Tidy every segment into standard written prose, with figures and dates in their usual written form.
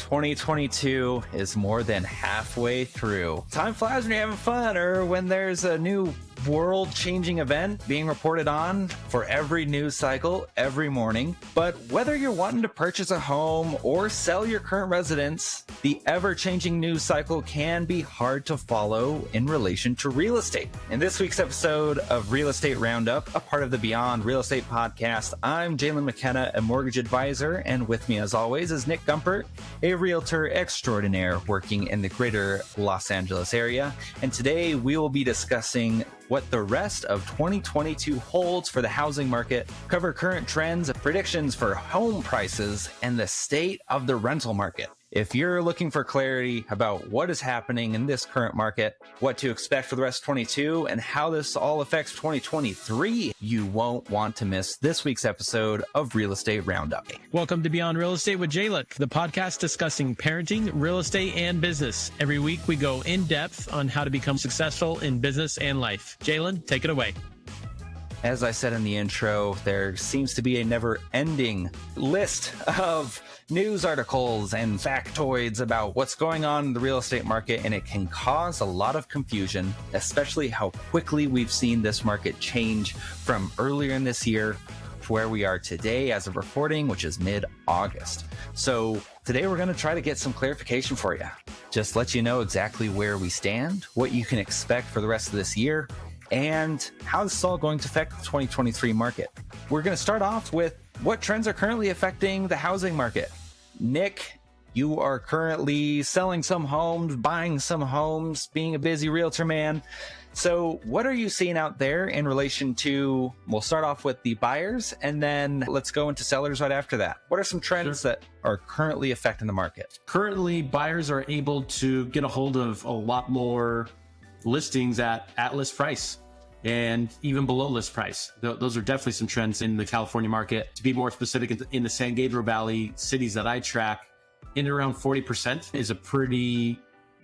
2022 is more than halfway through. Time flies when you're having fun, or when there's a new world-changing event being reported on for every news cycle every morning. But whether you're wanting to purchase a home or sell your current residence, the ever-changing news cycle can be hard to follow in relation to real estate. In this week's episode of Real Estate Roundup, a part of the Beyond Real Estate podcast, I'm Jalen McKenna, a mortgage advisor, and with me as always is Nick Gumpert, a realtor extraordinaire working in the greater Los Angeles area. And today we will be discussing what the rest of 2022 holds for the housing market, cover current trends, predictions for home prices, and the state of the rental market. If you're looking for clarity about what is happening in this current market, what to expect for the rest of 22, and how this all affects 2023, you won't want to miss this week's episode of Real Estate Roundup. Welcome to Beyond Real Estate with Jalen, the podcast discussing parenting, real estate, and business. Every week we go in depth on how to become successful in business and life. Jalen, take it away. As I said in the intro, there seems to be a never-ending list of news articles and factoids about what's going on in the real estate market, and it can cause a lot of confusion, especially how quickly we've seen this market change from earlier in this year to where we are today as of recording, which is mid-August. So today we're going to try to get some clarification for you. Just let you know exactly where we stand, what you can expect for the rest of this year, and how this is all going to affect the 2023 market. We're going to start off with what trends are currently affecting the housing market. Nick, you are currently selling some homes, buying some homes, being a busy realtor man. So what are you seeing out there in relation to, we'll start off with the buyers, and then let's go into sellers right after that. What are some trends that are currently affecting the market? Currently, buyers are able to get a hold of a lot more listings at list price and even below list price. Those are definitely some trends in the California market. To be more specific, in the San Gabriel Valley cities that I track, in and around 40% is a pretty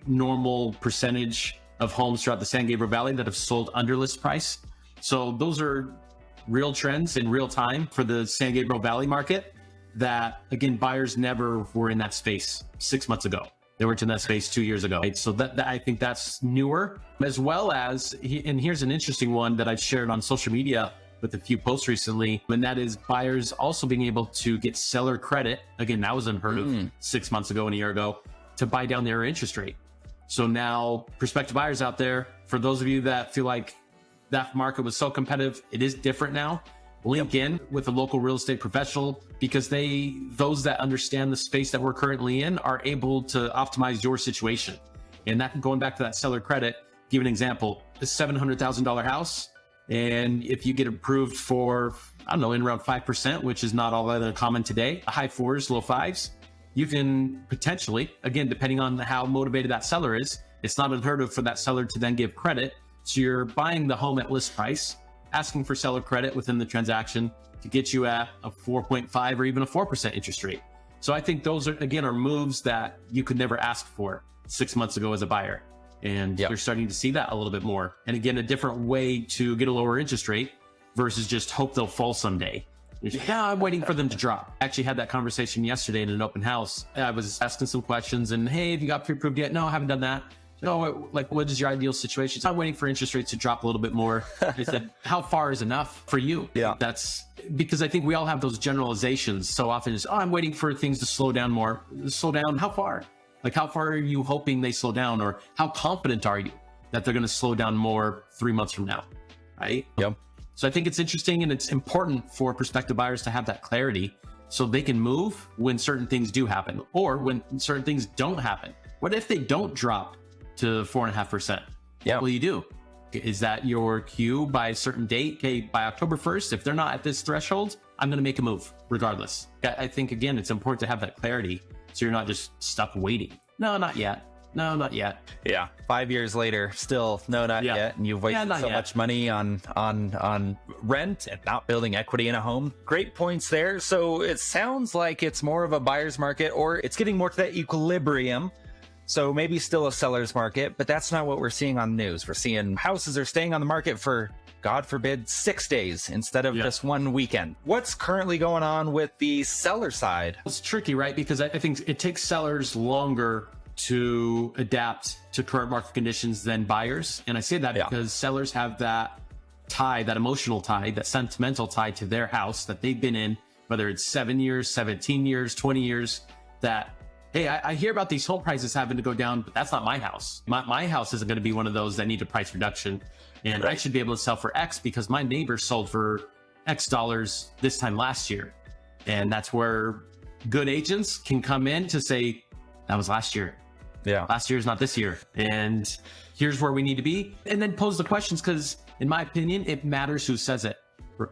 normal percentage of homes throughout the San Gabriel Valley that have sold under list price. So those are real trends in real time for the San Gabriel Valley market that, again, buyers never were in that space 6 months ago. They weren't in that space 2 years ago. Right? So that I think that's newer, as well as, and here's an interesting one that I've shared on social media with a few posts recently, and that is buyers also being able to get seller credit. Again, that was unheard of 6 months ago and a year ago, to buy down their interest rate. So now prospective buyers out there, for those of you that feel like that market was so competitive, it is different now. Link in with a local real estate professional, because those that understand the space that we're currently in are able to optimize your situation. And that, going back to that seller credit, give an example, a $700,000 house. And if you get approved for, I don't know, in around 5%, which is not all that uncommon today, high fours, low fives, you can potentially, again, depending on how motivated that seller is, it's not unheard of for that seller to then give credit. So you're buying the home at list price, asking for seller credit within the transaction to get you at a 4.5 or even a 4% interest rate. So I think those are, again, are moves that you could never ask for 6 months ago as a buyer. And you're starting to see that a little bit more. And again, a different way to get a lower interest rate versus just hope they'll fall someday. Yeah, I'm waiting for them to drop. I actually had that conversation yesterday in an open house. I was asking some questions and, hey, have you got pre-approved yet? No, I haven't done that. No, like, what is your ideal situation? So I'm waiting for interest rates to drop a little bit more. I said, how far is enough for you? Yeah. That's because I think we all have those generalizations so often. Is, I'm waiting for things to slow down more. Slow down, how far? Like, how far are you hoping they slow down? Or how confident are you that they're going to slow down more 3 months from now? Right? Yep. So I think it's interesting, and it's important for prospective buyers to have that clarity so they can move when certain things do happen, or when certain things don't happen. What if they don't drop to 4.5%? Yeah. What will you do? Is that your cue by a certain date? Okay, by October 1st, if they're not at this threshold, I'm going to make a move regardless. I think, again, it's important to have that clarity so you're not just stuck waiting. No, not yet. No, not yet. Yeah. 5 years later, still no, not yet. And you've wasted so much money on rent and not building equity in a home. Great points there. So it sounds like it's more of a buyer's market, or it's getting more to that equilibrium So maybe still a seller's market, but that's not what we're seeing on the news. We're seeing houses are staying on the market for, God forbid, 6 days instead of just one weekend. What's currently going on with the seller side? It's tricky, right? Because I think it takes sellers longer to adapt to current market conditions than buyers. And I say that because sellers have that tie, that emotional tie, that sentimental tie to their house that they've been in, whether it's 7 years, 17 years, 20 years, that, hey, I hear about these home prices having to go down, but that's not my house. My house isn't going to be one of those that need a price reduction. And I should be able to sell for X because my neighbor sold for X dollars this time last year. And that's where good agents can come in to say, that was last year. Yeah. Last year is not this year. And here's where we need to be. And then pose the questions because, in my opinion, it matters who says it.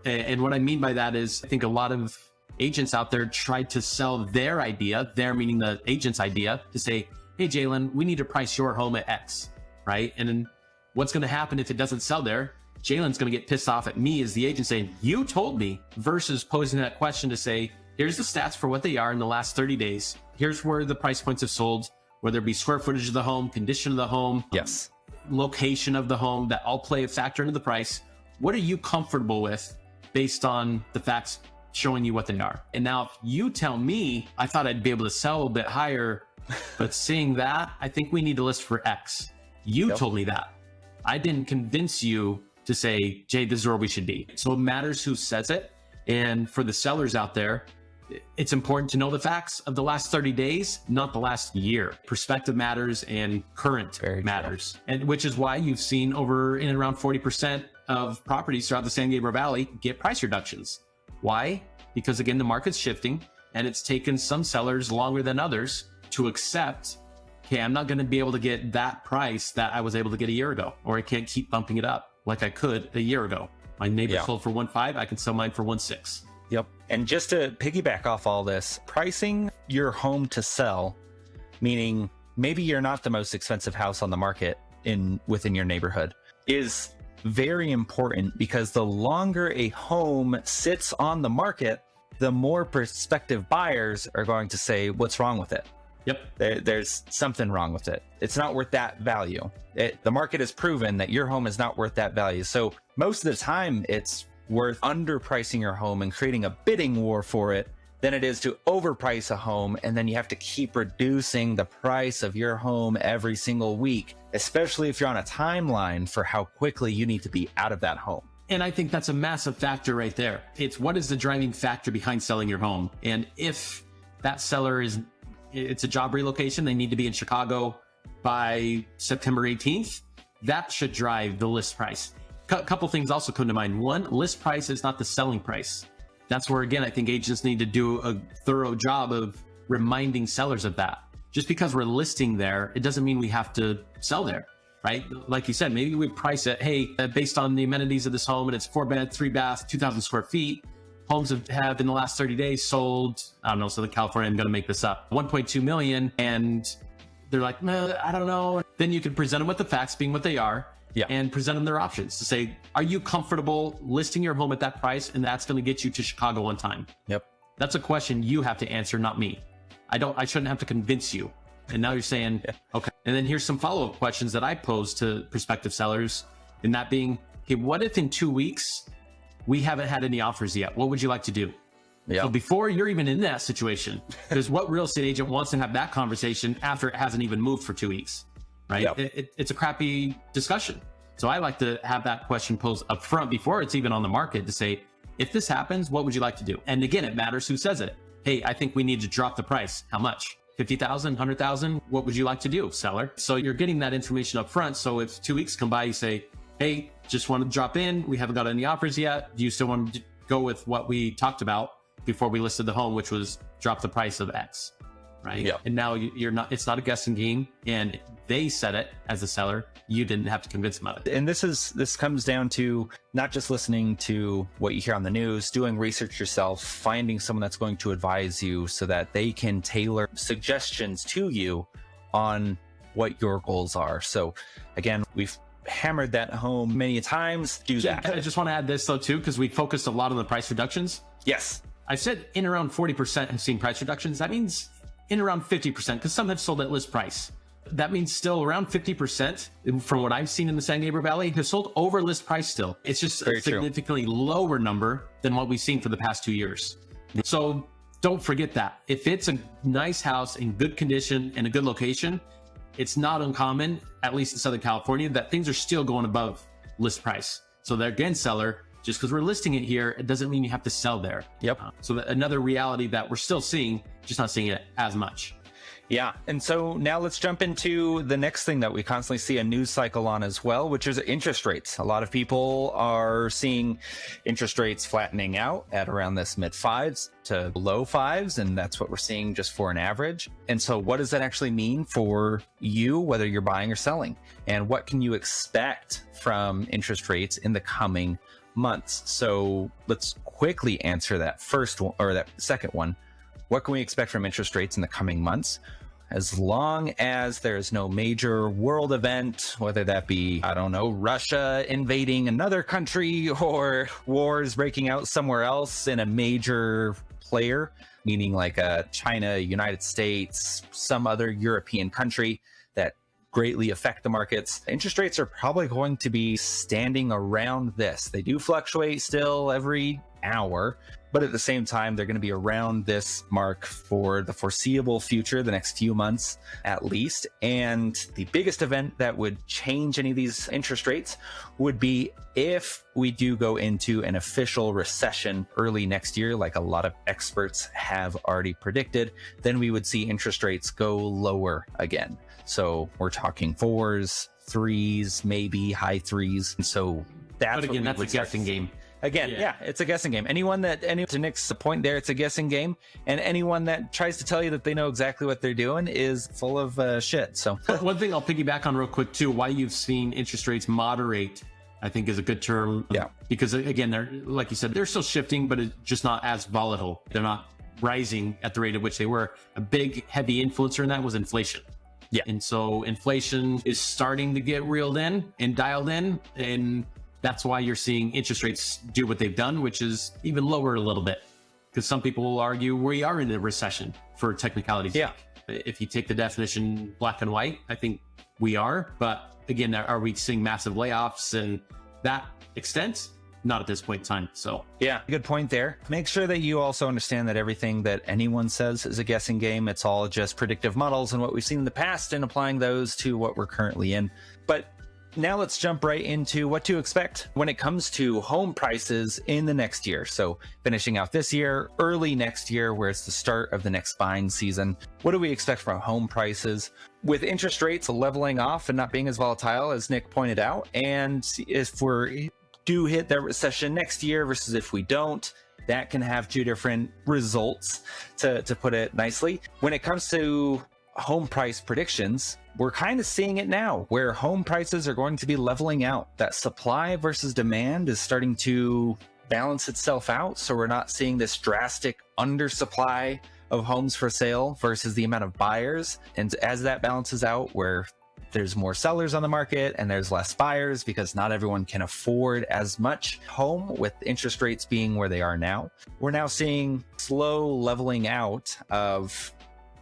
And what I mean by that is I think a lot of agents out there try to sell their idea, their meaning the agent's idea, to say, hey, Jalen, we need to price your home at X, right? And then what's going to happen if it doesn't sell there? Jalen's going to get pissed off at me as the agent saying, you told me, versus posing that question to say, here's the stats for what they are in the last 30 days. Here's where the price points have sold, whether it be square footage of the home, condition of the home, location of the home, that all play a factor into the price. What are you comfortable with based on the facts showing you what they are? And now if you tell me, I thought I'd be able to sell a bit higher, but seeing that, I think we need to list for X. You told me that. I didn't convince you to say, Jay, this is where we should be. So it matters who says it. And for the sellers out there, it's important to know the facts of the last 30 days, not the last year. Perspective matters and current matters. And which is why you've seen over in and around 40% of properties throughout the San Gabriel Valley get price reductions. Why? Because again, the market's shifting and it's taken some sellers longer than others to accept, okay, I'm not going to be able to get that price that I was able to get a year ago, or I can't keep bumping it up like I could a year ago. My neighbor sold for 1.5, I can sell mine for 1.6. Yep. And just to piggyback off all this, pricing your home to sell, meaning maybe you're not the most expensive house on the market within your neighborhood, is very important, because the longer a home sits on the market, the more prospective buyers are going to say, what's wrong with it? Yep. There's something wrong with it. It's not worth that value. The market has proven that your home is not worth that value. So most of the time, it's worth underpricing your home and creating a bidding war for it than it is to overprice a home, and then you have to keep reducing the price of your home every single week, especially if you're on a timeline for how quickly you need to be out of that home. And I think that's a massive factor right there. It's what is the driving factor behind selling your home? And if that seller it's a job relocation, they need to be in Chicago by September 18th, that should drive the list price. Couple things also come to mind. One, list price is not the selling price. That's where, again, I think agents need to do a thorough job of reminding sellers of that. Just because we're listing there, it doesn't mean we have to sell there, right? Like you said, maybe we price it, hey, based on the amenities of this home, and it's 4-bed, 3-bath, 2,000 square feet. Homes have in the last 30 days sold, I don't know, Southern California, I'm going to make this up, 1.2 million. And they're like, no, I don't know. Then you can present them with the facts being what they are. And present them their options to say, are you comfortable listing your home at that price? And that's going to get you to Chicago on time. Yep. That's a question you have to answer, not me. I shouldn't have to convince you. And now you're saying, okay. And then here's some follow-up questions that I pose to prospective sellers. And that being, okay, what if in 2 weeks we haven't had any offers yet? What would you like to do? So before you're even in that situation, because what real estate agent wants to have that conversation after it hasn't even moved for 2 weeks? Right? It's a crappy discussion. So I like to have that question posed up front before it's even on the market to say, if this happens, what would you like to do? And again, it matters who says it. Hey, I think we need to drop the price. How much? 50,000, 100,000? What would you like to do, seller? So you're getting that information up front. So if 2 weeks come by, you say, hey, just want to drop in. We haven't got any offers yet. Do you still want to go with what we talked about before we listed the home, which was drop the price of X? Right? And now you're not, it's not a guessing game, and they said it as a seller. You didn't have to convince them of it. And this comes down to not just listening to what you hear on the news, doing research yourself, finding someone that's going to advise you so that they can tailor suggestions to you on what your goals are. So again, we've hammered that home many times. Do that. I just want to add this though too, because we focused a lot on the price reductions. Yes. I said in around 40% have seen price reductions. That means in around 50%, because some have sold at list price. That means still around 50% from what I've seen in the San Gabriel Valley have sold over list price still. It's just a significantly lower number than what we've seen for the past 2 years. So don't forget that. If it's a nice house in good condition and a good location, it's not uncommon, at least in Southern California, that things are still going above list price. So that, again, seller, just because we're listing it here, it doesn't mean you have to sell there. Yep. So another reality that we're still seeing, just not seeing it as much. Yeah. And so now let's jump into the next thing that we constantly see a news cycle on as well, which is interest rates. A lot of people are seeing interest rates flattening out at around this mid fives to low fives. And that's what we're seeing just for an average. And so what does that actually mean for you, whether you're buying or selling? And what can you expect from interest rates in the coming months? So let's quickly answer that first one, or that second one. What can we expect from interest rates in the coming months? As long as there's no major world event, whether that be, I don't know, Russia invading another country or wars breaking out somewhere else in a major player, meaning like China, United States, some other European country that greatly affect the markets, interest rates are probably going to be standing around this. They do fluctuate still every hour, but at the same time, they're going to be around this mark for the foreseeable future, the next few months at least. And the biggest event that would change any of these interest rates would be if we do go into an official recession early next year, like a lot of experts have already predicted, then we would see interest rates go lower again. So we're talking 4s, 3s, maybe high 3s. And so that's a guessing game. Again, yeah, it's a guessing game. To Nick's point there, it's a guessing game. And anyone that tries to tell you that they know exactly what they're doing is full of shit. So one thing I'll piggyback on real quick too, why you've seen interest rates moderate, I think is a good term. Yeah. Because again, they're, like you said, they're still shifting, but it's just not as volatile. They're not rising at the rate at which they were. A big, heavy influencer in that was inflation. Yeah. And so inflation is starting to get reeled in and dialed in, and that's why you're seeing interest rates do what they've done, which is even lower a little bit. Because some people will argue we are in a recession for technicalities. Yeah. If you take the definition black and white, I think we are. But again, are we seeing massive layoffs and that extent? Not at this point in time. So yeah, good point there. Make sure that you also understand that everything that anyone says is a guessing game. It's all just predictive models and what we've seen in the past and applying those to what we're currently in. But now let's jump right into what to expect when it comes to home prices in the next year. So finishing out this year, early next year, where it's the start of the next buying season. What do we expect from home prices? With interest rates leveling off and not being as volatile as Nick pointed out, and if we do hit that recession next year versus if we don't, that can have two different results, to put it nicely. When it comes to home price predictions, we're kind of seeing it now where home prices are going to be leveling out. That supply versus demand is starting to balance itself out. So we're not seeing this drastic undersupply of homes for sale versus the amount of buyers. And as that balances out, where there's more sellers on the market and there's less buyers because not everyone can afford as much home with interest rates being where they are now, we're now seeing slow leveling out of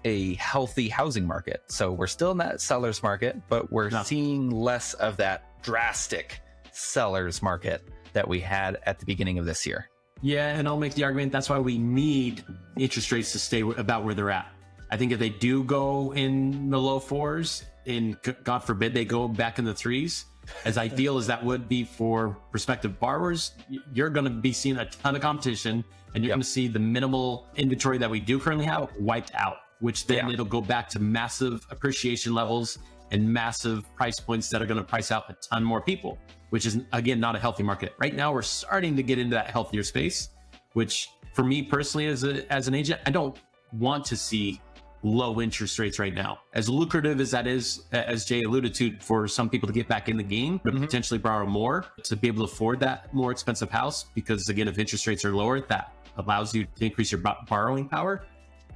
a healthy housing market. So we're still in that seller's market, but we're seeing less of that drastic seller's market that we had at the beginning of this year. Yeah, and I'll make the argument that's why we need interest rates to stay about where they're at. I think if they do go in the low 4s, and God forbid they go back in the 3s, as ideal as that would be for prospective borrowers, you're going to be seeing a ton of competition, and you're going to see the minimal inventory that we do currently have wiped out, which then it'll go back to massive appreciation levels and massive price points that are going to price out a ton more people, which is, again, not a healthy market. Right now, we're starting to get into that healthier space, which for me personally, as an agent, I don't want to see low interest rates right now. As lucrative as that is, as Jay alluded to, for some people to get back in the game, but potentially borrow more to be able to afford that more expensive house, because again, if interest rates are lower, that allows you to increase your borrowing power.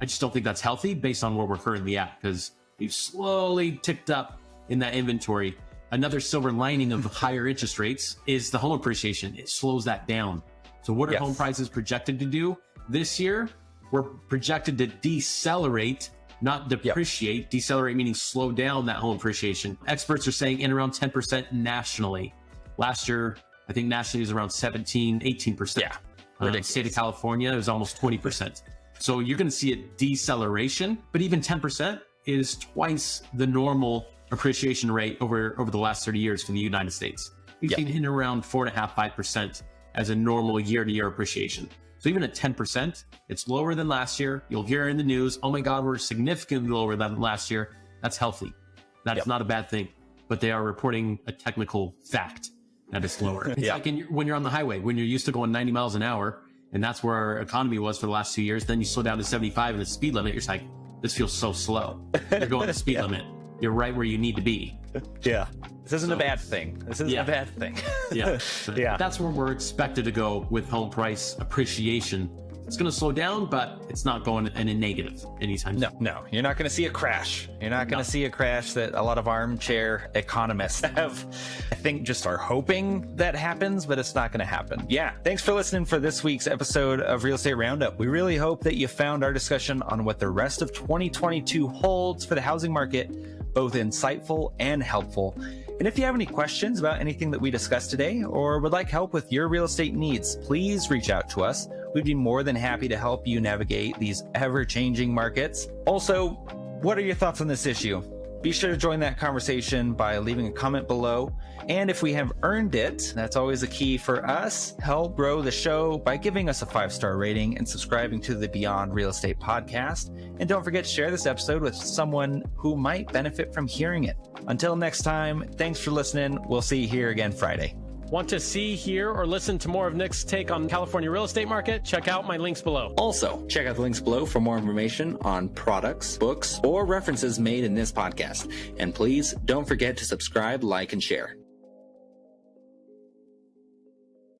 I just don't think that's healthy based on where we're currently at, because we've slowly ticked up in that inventory. Another silver lining of higher interest rates is the home appreciation. It slows that down. So what are home prices projected to do this year? We're projected to decelerate not depreciate. Decelerate meaning slow down that home appreciation. Experts are saying in around 10% nationally. Last year, I think nationally was around 17, 18%. Yeah. The state of California, it was almost 20%. So you're going to see a deceleration, but even 10% is twice the normal appreciation rate over the last 30 years for the United States. We've seen in around 4.5%, 5% as a normal year-to-year appreciation. So even at 10%, it's lower than last year. You'll hear in the news, oh my God, we're significantly lower than last year. That's healthy. That's not a bad thing. But they are reporting a technical fact that it's lower. It's like when you're on the highway, when you're used to going 90 miles an hour, and that's where our economy was for the last 2 years, then you slow down to 75 and the speed limit, you're like, this feels so slow. You're going the speed limit. You're right where you need to be. Yeah. This isn't a bad thing. This isn't a bad thing. That's where we're expected to go with home price appreciation. It's going to slow down, but it's not going in a negative anytime soon. No, you're not going to see a crash. You're not going to see a crash that a lot of armchair economists have, I think, just are hoping that happens, but it's not going to happen. Yeah. Thanks for listening for this week's episode of Real Estate Roundup. We really hope that you found our discussion on what the rest of 2022 holds for the housing market both insightful and helpful. And if you have any questions about anything that we discussed today or would like help with your real estate needs, please reach out to us. We'd be more than happy to help you navigate these ever-changing markets. Also, what are your thoughts on this issue? Be sure to join that conversation by leaving a comment below. And if we have earned it, that's always a key for us, help grow the show by giving us a 5-star rating and subscribing to the Beyond Real Estate podcast. And don't forget to share this episode with someone who might benefit from hearing it. Until next time, thanks for listening. We'll see you here again Friday. Want to see, hear, or listen to more of Nick's take on California real estate market? Check out my links below. Also, check out the links below for more information on products, books, or references made in this podcast. And please don't forget to subscribe, like, and share.